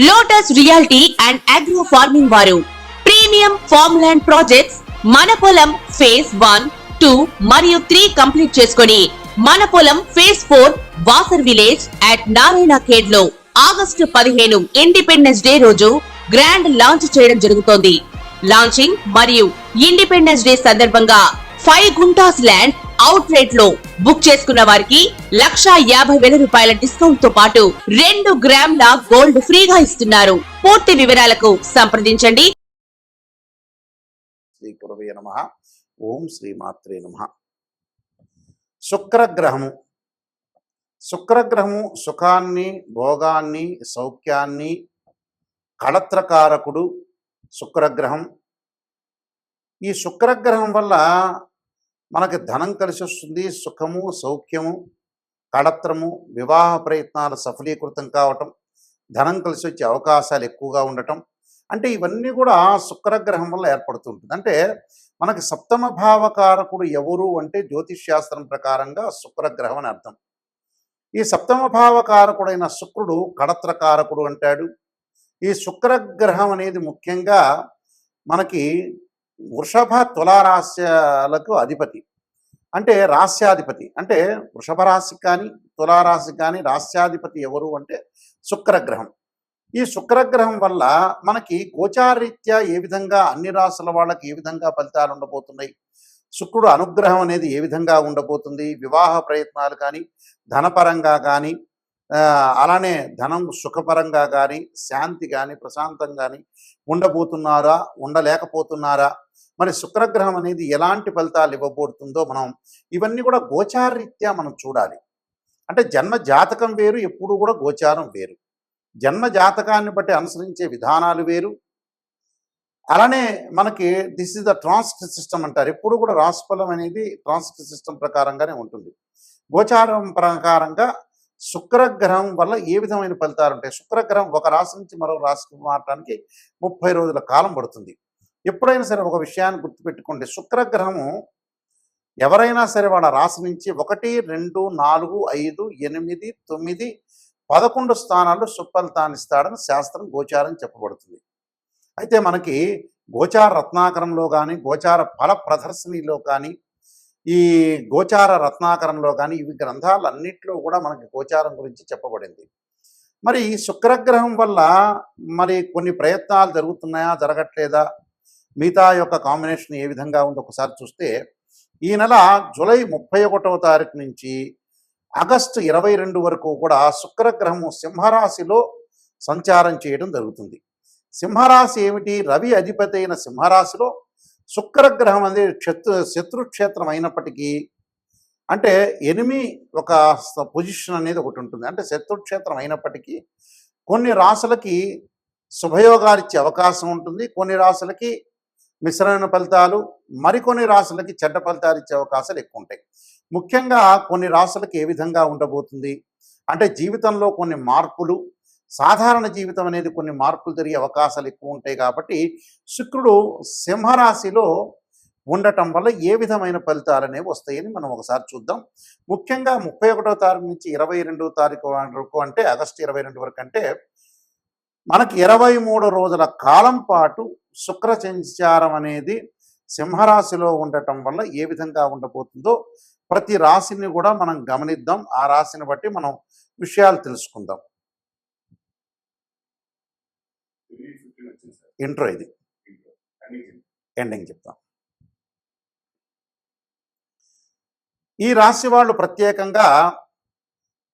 Lotus reality and agro farming వారు premium farm land projects మన పొలం ఫేజ్ 1, 2 మరియు 3 కంప్లీట్ చేసుకొని మన పొలం phase 4 Wasar village at Narayana Khed లో ఆగస్టు 15 ఇండిపెండెన్స్ డే రోజు గ్రాండ్ లాంచ్ చేయడం జరుగుతోంది. లాంచింగ్ మరియు ఇండిపెండెన్స్ డే సందర్భంగా 5 గుంటాస్ ల్యాండ్ అవుట్ రేట్ లో బుక్ చేసుకున్న వారికి 1,50,000 రూపాయల డిస్కౌంట్ తో పాటు 2 గ్రాముల గోల్డ్ ఫ్రీగా ఇస్తున్నారు. పూర్తి వివరాలకు సంప్రదించండి. శ్రీ గురవే నమః. ఓం శ్రీ మాత్రే నమః. శుక్రగ్రహము సుఖాన్ని, భోగాన్ని, సౌఖ్యాన్ని కళత్రకారకుడు శుక్రగ్రహం. ఈ శుక్రగ్రహం వల్ల మనకి ధనం కలిసి వస్తుంది, సుఖము, సౌఖ్యము, కళత్రము, వివాహ ప్రయత్నాలు సఫలీకృతం కావటం, ధనం కలిసి వచ్చే అవకాశాలు ఎక్కువగా ఉండటం, అంటే ఇవన్నీ కూడా శుక్రగ్రహం వల్ల ఏర్పడుతుంటుంది. అంటే మనకి సప్తమ భావకారకుడు ఎవరు అంటే జ్యోతిష్ శాస్త్రం ప్రకారంగా శుక్రగ్రహం అని అర్థం. ఈ సప్తమ భావకారకుడైన శుక్రుడు కళత్రకారకుడు అంటాడు. ఈ శుక్రగ్రహం అనేది ముఖ్యంగా మనకి వృషభ తులారాశ్యాలకు అధిపతి, అంటే రాస్యాధిపతి. అంటే వృషభ రాశి కానీ తులారాశి కానీ రాస్యాధిపతి ఎవరు అంటే శుక్రగ్రహం. ఈ శుక్రగ్రహం వల్ల మనకి గోచారరీత్యా ఏ విధంగా అన్ని రాశుల వాళ్ళకి ఏ విధంగా ఫలితాలు ఉండబోతున్నాయి, శుక్రుడు అనుగ్రహం అనేది ఏ విధంగా ఉండబోతుంది, వివాహ ప్రయత్నాలు కానీ ధనపరంగా కానీ అలానే ధనం సుఖపరంగా కానీ శాంతి కానీ ప్రశాంతం కానీ ఉండబోతున్నారా, ఉండలేకపోతున్నారా, మరి శుక్రగ్రహం అనేది ఎలాంటి ఫలితాలు ఇవ్వబోతుందో మనం ఇవన్నీ కూడా గోచారరీత్యా మనం చూడాలి. అంటే జన్మ జాతకం వేరు, ఎప్పుడు కూడా గోచారం వేరు. జన్మ జాతకాన్ని బట్టి అనుసరించే విధానాలు వేరు. అలానే మనకి this is the transcript system అంటారు. ఎప్పుడు కూడా రాశిఫలం అనేది ట్రాన్స్క్రిప్ట్ సిస్టమ్ ప్రకారంగానే ఉంటుంది. గోచారం ప్రకారంగా శుక్రగ్రహం వల్ల ఏ విధమైన ఫలితాలు ఉంటాయి. శుక్రగ్రహం ఒక రాశి నుంచి మరో రాశికి మారడానికి 30 రోజుల కాలం పడుతుంది. ఎప్పుడైనా సరే ఒక విషయాన్ని గుర్తుపెట్టుకోండి, శుక్రగ్రహము ఎవరైనా సరే వాళ్ళ రాశి నుంచి 1, 2, 4, 5, 8, 9, 11 స్థానాల్లో సుఫలితాన్ని ఇస్తాడని శాస్త్రం గోచారం చెప్పబడుతుంది. అయితే మనకి గోచార రత్నాకరంలో కానీ గోచార ఫల ప్రదర్శనలో కానీ ఈ గోచార రత్నాకరంలో కానీ ఇవి గ్రంథాలన్నింటిలో కూడా మనకి గోచారం గురించి చెప్పబడింది. మరి ఈ శుక్రగ్రహం వల్ల మరి కొన్ని ప్రయత్నాలు జరుగుతున్నాయా, జరగట్లేదా, మిగతా యొక్క కాంబినేషన్ ఏ విధంగా ఉందో ఒకసారి చూస్తే, ఈ నెల జూలై 31వ తారీఖు నుంచి ఆగస్టు 22 వరకు కూడా శుక్రగ్రహము సింహరాశిలో సంచారం చేయడం జరుగుతుంది. సింహరాశి ఏమిటి? రవి అధిపతి అయిన సింహరాశిలో శుక్రగ్రహం అనేది శత్రుక్షేత్రం అయినప్పటికీ, అంటే ఎనిమి ఒక పొజిషన్ అనేది ఒకటి ఉంటుంది. అంటే శత్రుక్షేత్రం అయినప్పటికీ కొన్ని రాశులకి శుభయోగాలు ఇచ్చే అవకాశం ఉంటుంది, కొన్ని రాశులకి మిశ్రమైన ఫలితాలు, మరికొన్ని రాశులకి చెడ్డ ఫలితాలు ఇచ్చే అవకాశాలు ఎక్కువ ఉంటాయి. ముఖ్యంగా కొన్ని రాశులకి ఏ విధంగా ఉండబోతుంది అంటే జీవితంలో కొన్ని మార్పులు, సాధారణ జీవితం అనేది కొన్ని మార్పులు జరిగే అవకాశాలు ఎక్కువ ఉంటాయి. కాబట్టి శుక్రుడు సింహరాశిలో ఉండటం వల్ల ఏ విధమైన ఫలితాలు అనేవి వస్తాయని మనం ఒకసారి చూద్దాం. ముఖ్యంగా 31వ తారీఖు నుంచి 22వ తారీఖు వరకు, అంటే ఆగస్టు 22 వరకు, అంటే మనకి 23 రోజుల కాలం పాటు శుక్ర సంచారం అనేది సింహరాశిలో ఉండటం వల్ల ఏ విధంగా ఉండబోతుందో ప్రతి రాశిని కూడా మనం గమనిద్దాం. ఆ రాశిని బట్టి మనం విషయాలు తెలుసుకుందాం. ఇంట్రో ఇది, ఎండింగ్ చెప్తాం. ఈ రాశి వాళ్ళు ప్రత్యేకంగా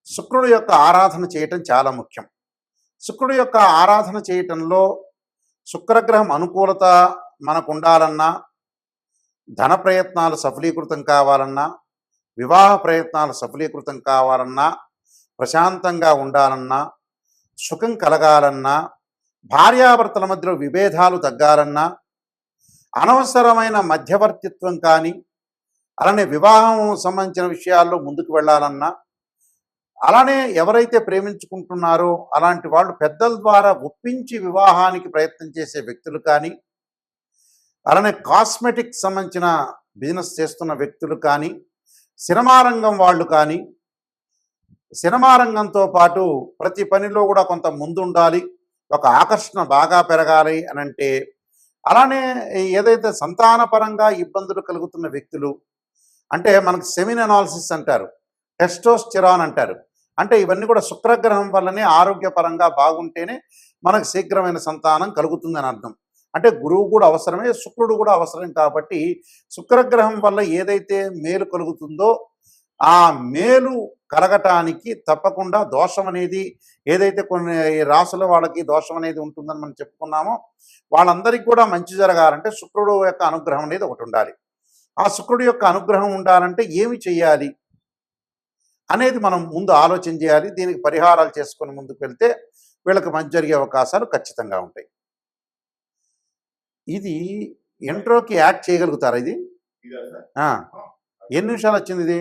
శుక్రుడు యొక్క ఆరాధన చేయటం చాలా ముఖ్యం. శుక్రుడు యొక్క ఆరాధన చేయటంలో శుక్రగ్రహం అనుకూలత మనకు ఉండాలన్నా, ధన ప్రయత్నాలు సఫలీకృతం కావాలన్నా, వివాహ ప్రయత్నాలు సఫలీకృతం కావాలన్నా, ప్రశాంతంగా ఉండాలన్నా, సుఖం కలగాలన్నా, భార్యాభర్తల మధ్యలో విభేదాలు తగ్గాలన్నా, అనవసరమైన మధ్యవర్తిత్వం కానీ, అలానే వివాహం సంబంధించిన విషయాల్లో ముందుకు వెళ్ళాలన్నా, అలానే ఎవరైతే ప్రేమించుకుంటున్నారో అలాంటి వాళ్ళు పెద్దల ద్వారా ఒప్పించి వివాహానికి ప్రయత్నం చేసే వ్యక్తులు కానీ, అలానే కాస్మెటిక్ సంబంధించిన బిజినెస్ చేస్తున్న వ్యక్తులు కానీ, సినిమా రంగం వాళ్ళు కానీ, సినిమా రంగంతో పాటు ప్రతి పనిలో కూడా కొంత ముందుండాలి, ఒక ఆకర్షణ బాగా పెరగాలి అని అంటే, అలానే ఏదైతే సంతానపరంగా ఇబ్బందులు కలుగుతున్న వ్యక్తులు, అంటే మనకు సెమిన్ అనాలిసిస్ అంటారు, టెస్టోస్టెరాన్ అంటారు. అంటే ఇవన్నీ కూడా శుక్రగ్రహం వల్లనే ఆరోగ్యపరంగా బాగుంటేనే మనకు శీఘ్రమైన సంతానం కలుగుతుందని అర్థం. అంటే గురువు కూడా అవసరమే, శుక్రుడు కూడా అవసరం కాబట్టి శుక్రగ్రహం వల్ల ఏదైతే మేలు కలుగుతుందో ఆ మేలు కలగటానికి తప్పకుండా దోషం అనేది, ఏదైతే కొన్ని రాసుల వాళ్ళకి దోషం అనేది ఉంటుందని మనం చెప్పుకున్నామో వాళ్ళందరికీ కూడా మంచి జరగాలంటే శుక్రుడు యొక్క అనుగ్రహం అనేది ఒకటి ఉండాలి. ఆ శుక్రుడి యొక్క అనుగ్రహం ఉండాలంటే ఏమి చేయాలి అనేది మనం ముందు ఆలోచన చేయాలి. దీనికి పరిహారాలు చేసుకొని ముందుకు వెళ్తే వీళ్ళకి మంచి జరిగే అవకాశాలు ఖచ్చితంగా ఉంటాయి. ఇది ఇంట్రోకి యాడ్ చేయగలుగుతారా ఇది? ఎన్ని నిమిషాలు వచ్చింది ఇది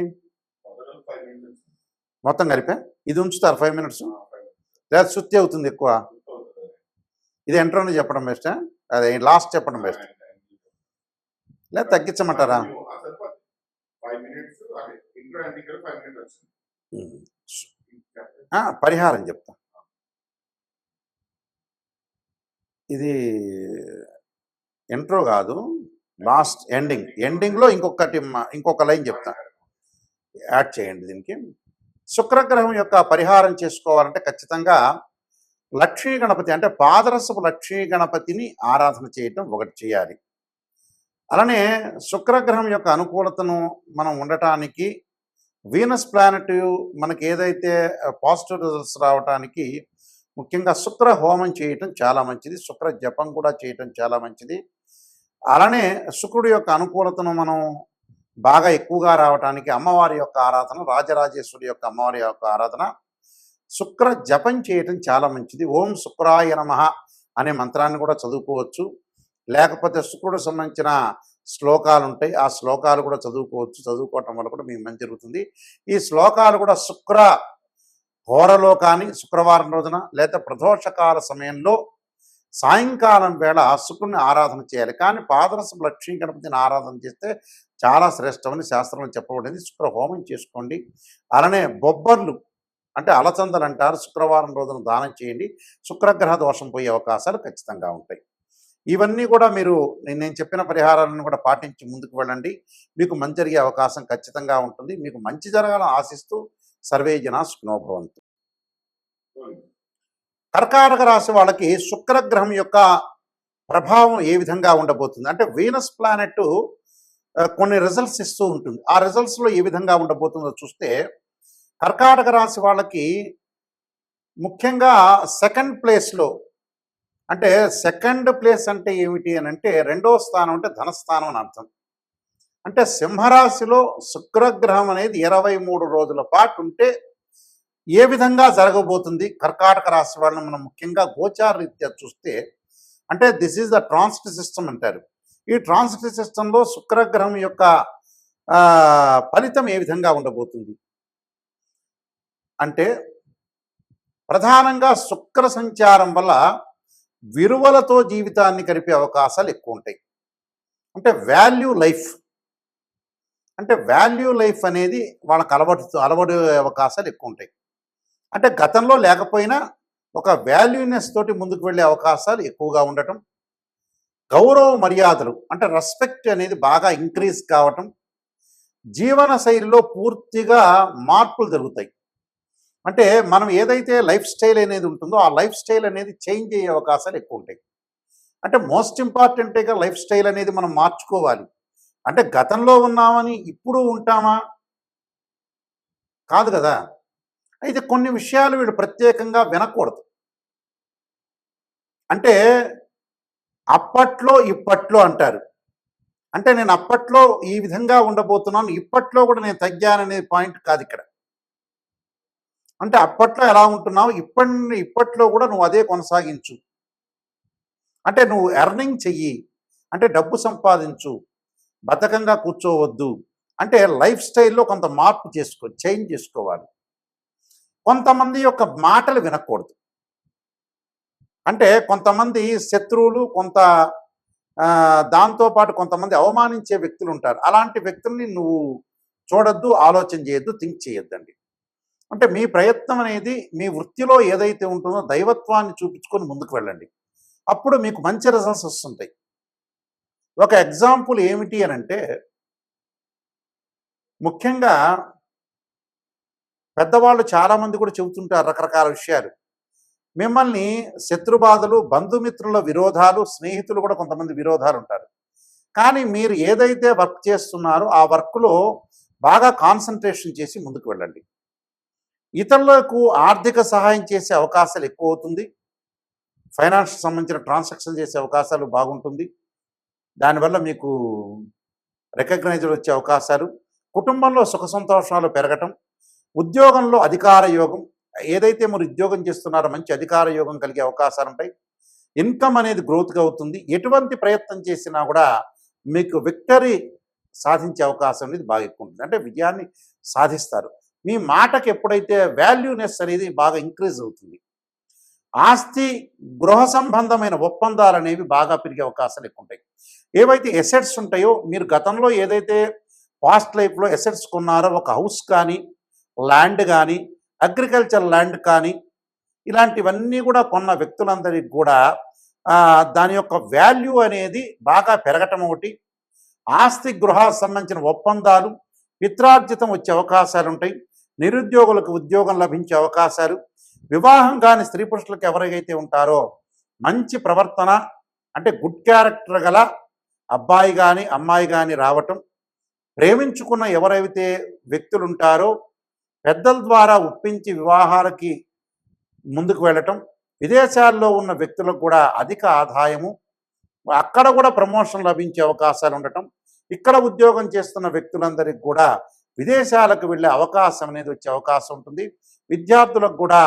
మొత్తం కలిపే? ఇది ఉంచుతారు 5 మినిట్స్ లేదా శుద్ధి అవుతుంది ఎక్కువ? ఇది ఎంట్రోని చెప్పడం బెస్టా, అదే లాస్ట్ చెప్పడం బెస్ట్ లేదా తగ్గించమంటారా? పరిహారం చెప్తా. ఇది ఇంట్రో కాదు, లాస్ట్ ఎండింగ్లో ఇంకొక లైన్ చెప్తా, యాడ్ చేయండి దీనికి. శుక్రగ్రహం యొక్క పరిహారం చేసుకోవాలంటే ఖచ్చితంగా లక్ష్మీ గణపతి అంటే పాదరసపు లక్ష్మీ గణపతిని ఆరాధన చేయటం ఒకటి చేయాలి. అలానే శుక్రగ్రహం యొక్క అనుకూలతను మనం ఉండటానికి వీనస్ ప్లానెట్ మనకి ఏదైతే పాజిటివ్ రిజల్ట్స్ రావడానికి ముఖ్యంగా శుక్ర హోమం చేయటం చాలా మంచిది, శుక్ర జపం కూడా చేయటం చాలా మంచిది. అలానే శుక్రుడి యొక్క అనుకూలతను మనం బాగా ఎక్కువగా రావడానికి అమ్మవారి యొక్క ఆరాధన, రాజరాజేశ్వరి యొక్క అమ్మవారి యొక్క ఆరాధన, శుక్ర జపం చేయటం చాలా మంచిది. ఓం శుక్రాయ నమః అనే మంత్రాన్ని కూడా చదువుకోవచ్చు, లేకపోతే శుక్రుడు సంబంధించిన శ్లోకాలు ఉంటాయి, ఆ శ్లోకాలు కూడా చదువుకోవచ్చు. చదువుకోవటం వల్ల కూడా మీకు మంచి జరుగుతుంది. ఈ శ్లోకాలు కూడా శుక్ర హోరలో కానీ శుక్రవారం రోజున లేదా ప్రదోషకాల సమయంలో సాయంకాలం వేళ శుక్రుని ఆరాధన చేయాలి. కానీ పాదరసం లక్ష్మీ గణపతిని ఆరాధన చేస్తే చాలా శ్రేష్టమని శాస్త్రంలో చెప్పబడింది. శుక్ర హోమం చేసుకోండి. అలానే బొబ్బర్లు అంటే అలచందలు అంటారు, శుక్రవారం రోజున దానం చేయండి. శుక్రగ్రహ దోషం పోయే అవకాశాలు ఖచ్చితంగా ఉంటాయి. ఇవన్నీ కూడా మీరు నేను చెప్పిన పరిహారాలను కూడా పాటించి ముందుకు వెళ్ళండి, మీకు మంచి జరిగే అవకాశం ఖచ్చితంగా ఉంటుంది. మీకు మంచి జరగాలని ఆశిస్తూ సర్వే జనా సుఖినో భవంతు. కర్కాటక రాశి వాళ్ళకి శుక్రగ్రహం యొక్క ప్రభావం ఏ విధంగా ఉండబోతుంది అంటే వీనస్ ప్లానెట్ కొన్ని రిజల్ట్స్ ఇస్తూ ఉంటుంది. ఆ రిజల్ట్స్లో ఏ విధంగా ఉండబోతుందో చూస్తే కర్కాటక రాశి వాళ్ళకి ముఖ్యంగా సెకండ్ ప్లేస్లో, అంటే సెకండ్ ప్లేస్ అంటే ఏమిటి అని అంటే రెండో స్థానం అంటే ధనస్థానం అని అర్థం. అంటే సింహరాశిలో శుక్రగ్రహం అనేది 23 రోజుల పాటు ఉంటే ఏ విధంగా జరగబోతుంది కర్కాటక రాశి వాళ్ళని మనం ముఖ్యంగా గోచార రీత్యా చూస్తే, అంటే this is the transit system అంటారు. ఈ ట్రాన్సిట్ సిస్టంలో శుక్రగ్రహం యొక్క ఫలితం ఏ విధంగా ఉండబోతుంది అంటే ప్రధానంగా శుక్ర సంచారం వల్ల విలువలతో జీవితాన్ని గడిపే అవకాశాలు ఎక్కువ ఉంటాయి. అంటే వాల్యూ లైఫ్ అనేది వాళ్ళకి అలవడే అవకాశాలు ఎక్కువ ఉంటాయి. అంటే గతంలో లేకపోయినా ఒక వాల్యూనెస్ తోటి ముందుకు వెళ్ళే అవకాశాలు ఎక్కువగా ఉండటం, గౌరవ మర్యాదలు అంటే రెస్పెక్ట్ అనేది బాగా ఇంక్రీజ్ కావటం, జీవన శైలిలో పూర్తిగా మార్పులు జరుగుతాయి. అంటే మనం ఏదైతే లైఫ్ స్టైల్ అనేది ఉంటుందో ఆ లైఫ్ స్టైల్ అనేది చేంజ్ అయ్యే అవకాశాలు ఎక్కువ ఉంటాయి. అంటే మోస్ట్ ఇంపార్టెంట్గా లైఫ్ స్టైల్ అనేది మనం మార్చుకోవాలి. అంటే గతంలో ఉన్నామని ఇప్పుడు ఉంటామా? కాదు కదా. అయితే కొన్ని విషయాలు వీళ్ళు ప్రత్యేకంగా వినకూడదు. అంటే అప్పట్లో ఇప్పట్లో అంటారు. అంటే నేను అప్పట్లో ఈ విధంగా ఉండబోతున్నాను, ఇప్పట్లో కూడా నేను తగ్గాననే పాయింట్ కాదు ఇక్కడ. అంటే అప్పట్లో ఎలా ఉంటున్నావు, ఇప్పట్లో కూడా నువ్వు అదే కొనసాగించు. అంటే నువ్వు ఎర్నింగ్ చెయ్యి, అంటే డబ్బు సంపాదించు, బద్ధకంగా కూర్చోవద్దు. అంటే లైఫ్ స్టైల్లో కొంత మార్పు చేంజ్ చేసుకోవాలి. కొంతమంది యొక్క మాటలు వినకూడదు. అంటే కొంతమంది శత్రువులు, దాంతోపాటు కొంతమంది అవమానించే వ్యక్తులు ఉంటారు. అలాంటి వ్యక్తుల్ని నువ్వు చూడొద్దు, ఆలోచన చేయొద్దు, థింక్ చేయొద్దండి. అంటే మీ ప్రయత్నం అనేది మీ వృత్తిలో ఏదైతే ఉంటుందో దైవత్వాన్ని చూపించుకొని ముందుకు వెళ్ళండి. అప్పుడు మీకు మంచి రిజల్ట్స్ వస్తుంటాయి. ఒక ఎగ్జాంపుల్ ఏమిటి అనంటే, ముఖ్యంగా పెద్దవాళ్ళు చాలామంది కూడా చెబుతుంటారు రకరకాల విషయాలు. మిమ్మల్ని శత్రుబాధలు, బంధుమిత్రుల విరోధాలు, స్నేహితులు కూడా కొంతమంది విరోధాలు ఉంటారు. కానీ మీరు ఏదైతే వర్క్ చేస్తున్నారో ఆ వర్క్‌లో బాగా కాన్సంట్రేషన్ చేసి ముందుకు వెళ్ళండి. ఇతరులకు ఆర్థిక సహాయం చేసే అవకాశాలు ఎక్కువవుతుంది. ఫైనాన్స్ సంబంధించిన ట్రాన్సాక్షన్ చేసే అవకాశాలు బాగుంటుంది. దానివల్ల మీకు రికగ్నైజ్డ్ వచ్చే అవకాశాలు, కుటుంబంలో సుఖ సంతోషాలు పెరగటం, ఉద్యోగంలో అధికార యోగం, ఏదైతే మీరు ఉద్యోగం చేస్తున్నారో మంచి అధికార యోగం కలిగే అవకాశాలు ఉంటాయి. ఇన్కమ్ అనేది గ్రోత్‌గా అవుతుంది. ఎటువంటి ప్రయత్నం చేసినా కూడా మీకు విక్టరీ సాధించే అవకాశం అనేది బాగా ఎక్కువ ఉంటుంది. అంటే విజయాన్ని సాధిస్తారు. మీ మాటకి ఎప్పుడైతే వాల్యూనెస్ అనేది బాగా ఇంక్రీజ్ అవుతుంది. ఆస్తి, గృహ సంబంధమైన ఒప్పందాలు అనేవి బాగా పెరిగే అవకాశాలు ఎక్కువ ఉంటాయి. ఏవైతే ఎసెట్స్ ఉంటాయో మీరు గతంలో ఏదైతే పాస్ట్ లైఫ్‌లో ఎసెట్స్ కొన్నారో, ఒక హౌస్ కానీ, ల్యాండ్ కానీ, అగ్రికల్చర్ ల్యాండ్ కానీ, ఇలాంటివన్నీ కూడా కొన్న వ్యక్తులందరికీ కూడా దాని యొక్క వాల్యూ అనేది బాగా పెరగటం ఒకటి, ఆస్తి గృహ సంబంధించిన ఒప్పందాలు, పిత్రార్జితం వచ్చే అవకాశాలు ఉంటాయి. నిరుద్యోగులకు ఉద్యోగం లభించే అవకాశాలు, వివాహం కాని స్త్రీ పురుషులకు ఎవరైతే ఉంటారో మంచి ప్రవర్తన అంటే గుడ్ క్యారెక్టర్ గల అబ్బాయి కానీ అమ్మాయి కానీ రావటం, ప్రేమించుకున్న ఎవరైతే వ్యక్తులు ఉంటారో పెద్దల ద్వారా ఒప్పించి వివాహాలకి ముందుకు వెళ్ళటం, విదేశాల్లో ఉన్న వ్యక్తులకు కూడా అధిక ఆదాయము, అక్కడ కూడా ప్రమోషన్ లభించే అవకాశాలు ఉండటం, ఇక్కడ ఉద్యోగం చేస్తున్న వ్యక్తులందరికీ కూడా విదేశాలకు వెళ్ళే అవకాశం అనేది వచ్చే అవకాశం ఉంటుంది. విద్యార్థులకు కూడా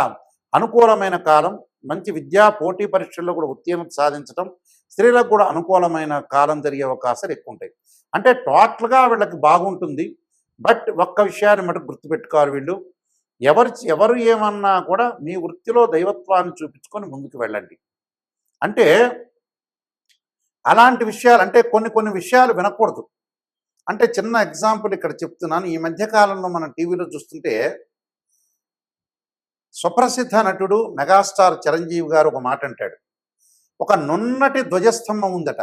అనుకూలమైన కాలం, మంచి విద్యా పోటీ పరీక్షల్లో కూడా ఉత్తీర్ణత సాధించడం, స్త్రీలకు కూడా అనుకూలమైన కాలం జరిగే అవకాశాలు ఎక్కువ ఉంటాయి. అంటే టోటల్గా వీళ్ళకి బాగుంటుంది. బట్ ఒక్క విషయాన్ని మటుకు గుర్తుపెట్టుకోవాలి, వీళ్ళు ఎవరు ఏమన్నా కూడా మీ వృత్తిలో దైవత్వాన్ని చూపించుకొని ముందుకు వెళ్ళండి. అంటే అలాంటి విషయాలు అంటే కొన్ని విషయాలు వినకూడదు. అంటే చిన్న ఎగ్జాంపుల్ ఇక్కడ చెప్తున్నాను. ఈ మధ్యకాలంలో మనం టీవీలో చూస్తుంటే సుప్రసిద్ధ నటుడు మెగాస్టార్ చిరంజీవి గారు ఒక మాట అంటాడు. ఒక నున్నటి ధ్వజస్తంభం ఉందట.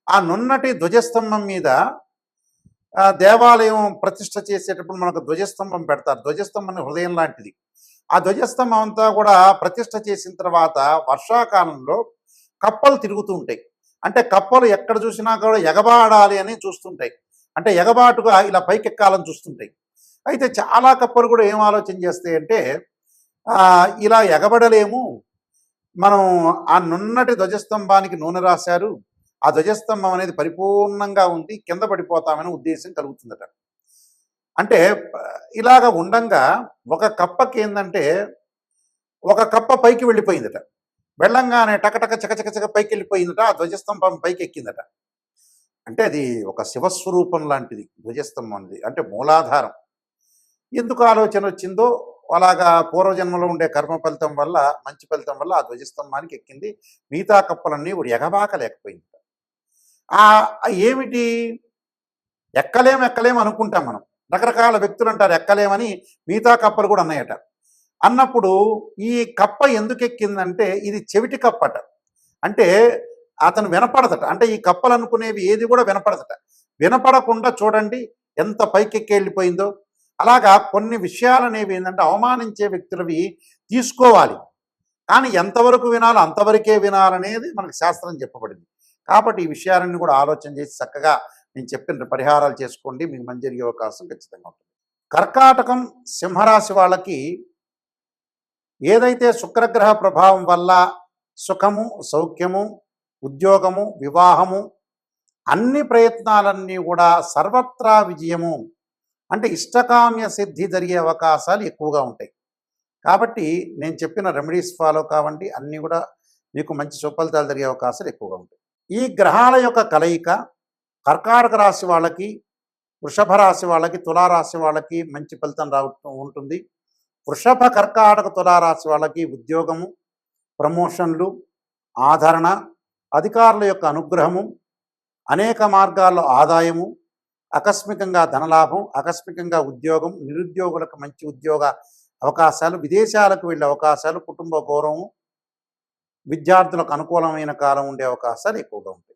ఆ నున్నటి ధ్వజస్తంభం మీద దేవాలయం ప్రతిష్ఠ చేసేటప్పుడు మనకు ధ్వజస్తంభం పెడతారు. ధ్వజస్తంభం హృదయం లాంటిది. ఆ ధ్వజస్తంభం అంతా కూడా ప్రతిష్ఠ చేసిన తర్వాత వర్షాకాలంలో కప్పలు తిరుగుతూ ఉంటాయి. అంటే కప్పలు ఎక్కడ చూసినా కూడా ఎగబాడాలి అని చూస్తుంటాయి. అంటే ఎగబాటుగా ఇలా పైకెక్కాలని చూస్తుంటాయి. అయితే చాలా కప్పలు కూడా ఏం ఆలోచన చేస్తాయి అంటే ఇలా ఎగబడలేము, మనం ఆ నున్నటి ధ్వజస్తంభానికి నూనె రాశారు, ఆ ధ్వజస్తంభం అనేది పరిపూర్ణంగా ఉంది, కింద పడిపోతామనే ఉద్దేశం కలుగుతుందట. అంటే ఇలాగ ఉండంగా ఒక కప్పకి ఏంటంటే ఒక కప్ప పైకి వెళ్ళిపోయిందట. వెళ్ళంగానే టకటక చకచక పైకి వెళ్ళిపోయిందట. ఆ ధ్వజస్తంభం పైకి ఎక్కిందట. అంటే అది ఒక శివస్వరూపం లాంటిది ధ్వజస్తంభం అనేది, అంటే మూలాధారం. ఎందుకు ఆలోచన వచ్చిందో అలాగా పూర్వజన్మలో ఉండే కర్మ ఫలితం వల్ల, మంచి ఫలితం వల్ల ఆ ధ్వజస్తంభానికి ఎక్కింది. మిగతా కప్పలన్నీ ఎగబాకలేకపోయింది. ఏమిటి ఎక్కలేము అనుకుంటాం మనం. రకరకాల వ్యక్తులు అంటారు ఎక్కలేమని, మిగతా కప్పలు కూడా అన్నాయట. అన్నప్పుడు ఈ కప్ప ఎందుకు ఎక్కిందంటే ఇది చెవిటి కప్పట. అంటే అతను వినపడదట. అంటే ఈ కప్పలు అనుకునేవి ఏది కూడా వినపడదట. వినపడకుండా చూడండి ఎంత పైకెక్కి వెళ్ళిపోయిందో. అలాగా కొన్ని విషయాలు అనేవి ఏంటంటే అవమానించే వ్యక్తులవి తీసుకోవాలి, కానీ ఎంతవరకు వినాలో అంతవరకే వినాలనేది మనకు శాస్త్రం చెప్పబడింది. కాబట్టి ఈ విషయాలన్నీ కూడా ఆలోచన చేసి చక్కగా నేను చెప్పిన పరిహారాలు చేసుకోండి, మీకు మంచి జరిగే అవకాశం ఖచ్చితంగా ఉంటుంది. కర్కాటకం సింహరాశి వాళ్ళకి ఏదైతే శుక్రగ్రహ ప్రభావం వల్ల సుఖము, సౌఖ్యము, ఉద్యోగము, వివాహము, అన్ని ప్రయత్నాలన్నీ కూడా సర్వత్రా విజయము అంటే ఇష్టకామ్య సిద్ధి జరిగే అవకాశాలు ఎక్కువగా ఉంటాయి. కాబట్టి నేను చెప్పిన రెమెడీస్ ఫాలో కావండి, అన్నీ కూడా మీకు మంచి సుఫలితాలు జరిగే అవకాశాలు ఎక్కువగా ఉంటాయి. ఈ గ్రహాల యొక్క కలయిక కర్కాటక రాశి వాళ్ళకి, వృషభ రాశి వాళ్ళకి, తులారాశి వాళ్ళకి మంచి ఫలితం ఉంటుంది. వృషభ, కర్కాటక, తులారాశి వాళ్ళకి ఉద్యోగము, ప్రమోషన్లు, ఆదరణ, అధికారుల యొక్క అనుగ్రహము, అనేక మార్గాల్లో ఆదాయము, ఆకస్మికంగా ధనలాభం, ఆకస్మికంగా ఉద్యోగం, నిరుద్యోగులకు మంచి ఉద్యోగ అవకాశాలు, విదేశాలకు వెళ్ళే అవకాశాలు, కుటుంబ గౌరవం, విద్యార్థులకు అనుకూలమైన కాలం ఉండే అవకాశాలు ఎక్కువగా ఉంటాయి.